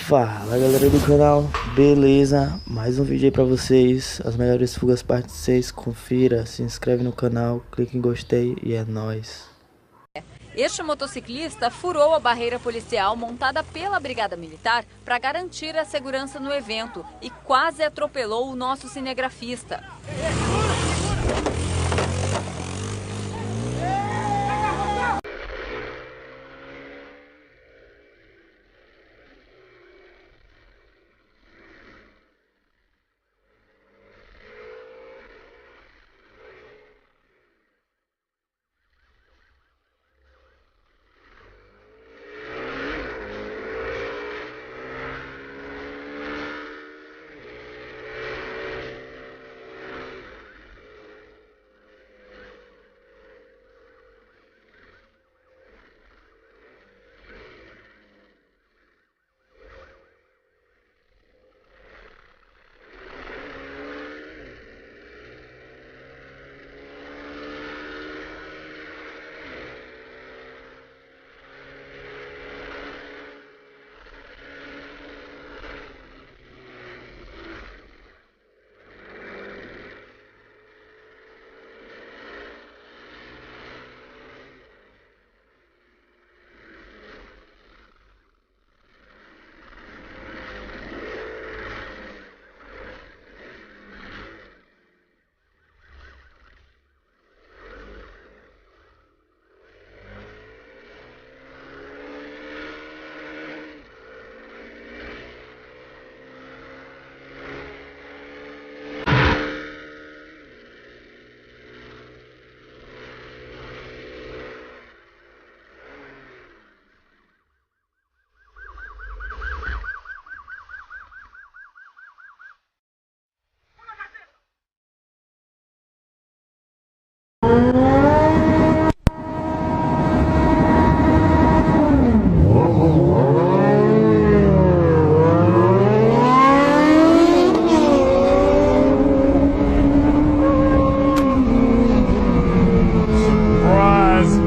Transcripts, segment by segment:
Fala galera do canal, beleza? Mais um vídeo aí pra vocês, as melhores fugas parte 6, confira, se inscreve no canal, clique em gostei e é nóis. Este motociclista furou a barreira policial montada pela Brigada Militar para garantir a segurança no evento e quase atropelou o nosso cinegrafista.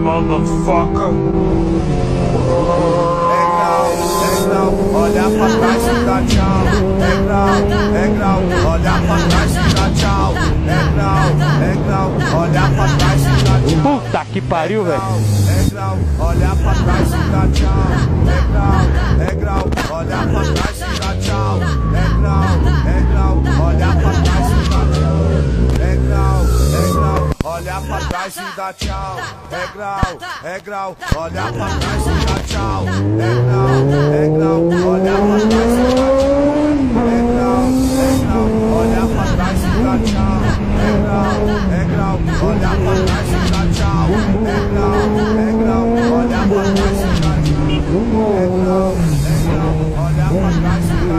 Motherfucker. É grau, olha pra trás e dá tchau. É grau, olha pra trás e dá tchau. É grau, olha pra trás e dá tchau. Puta que pariu, velho. É grau, olha pra trás e dá tchau. É grau, olha pra trás e dá tchau. É grau, olha pra trás e dá tchau. É grau, olha pra trás e dá tchau. É grau, olha pra trás e dá tchau. É grau, olha pra trás e dá tchau. É grau, olha pra trás e dá tchau. É grau, olha pra trás e dá tchau. É grau, olha pra trás e dá tchau. É grau, olha pra trás e dá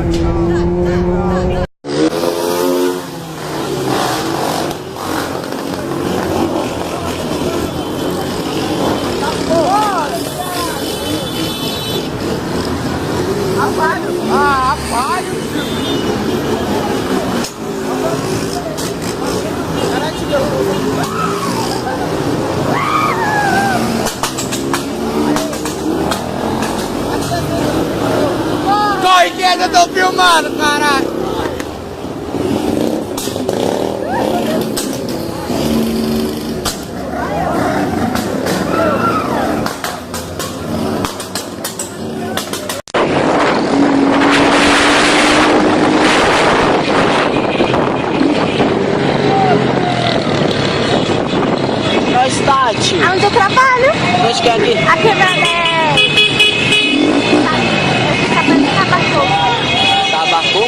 tchau. É grau. Corre que eu tô filmando, caralho! Nós, Tati. Aonde eu trabalho? Onde que é aqui? A quebrada é... Eu tô trabalhando na Tabaco. Tabaco?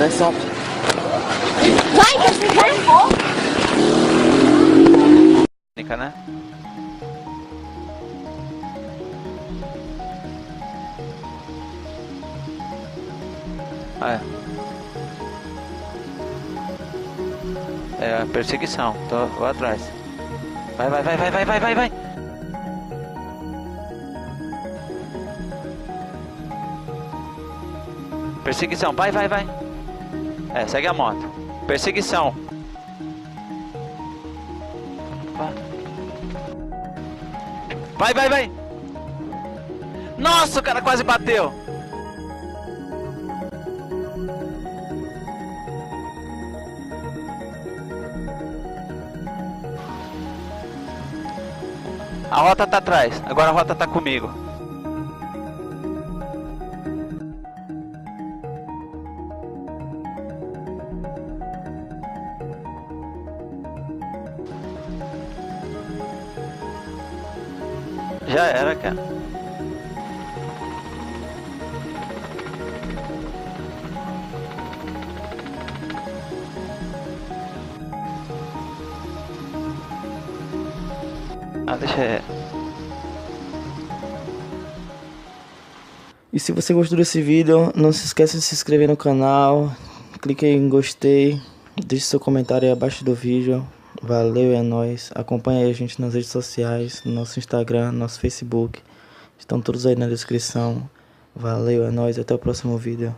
Desce rápido. Vai, que você vai. Né? É a perseguição, vou atrás. Vai. Perseguição, vai. Segue a moto. Perseguição. Vai. Nossa, o cara quase bateu. A rota tá atrás, agora a rota tá comigo. Já era, cara. Deixa. E se você gostou desse vídeo, não se esqueça de se inscrever no canal, clique em gostei, deixe seu comentário aí abaixo do vídeo. Valeu, é nóis. Acompanhe aí a gente nas redes sociais, no nosso Instagram, no nosso Facebook. Estão todos aí na descrição. Valeu, é nóis. Até o próximo vídeo.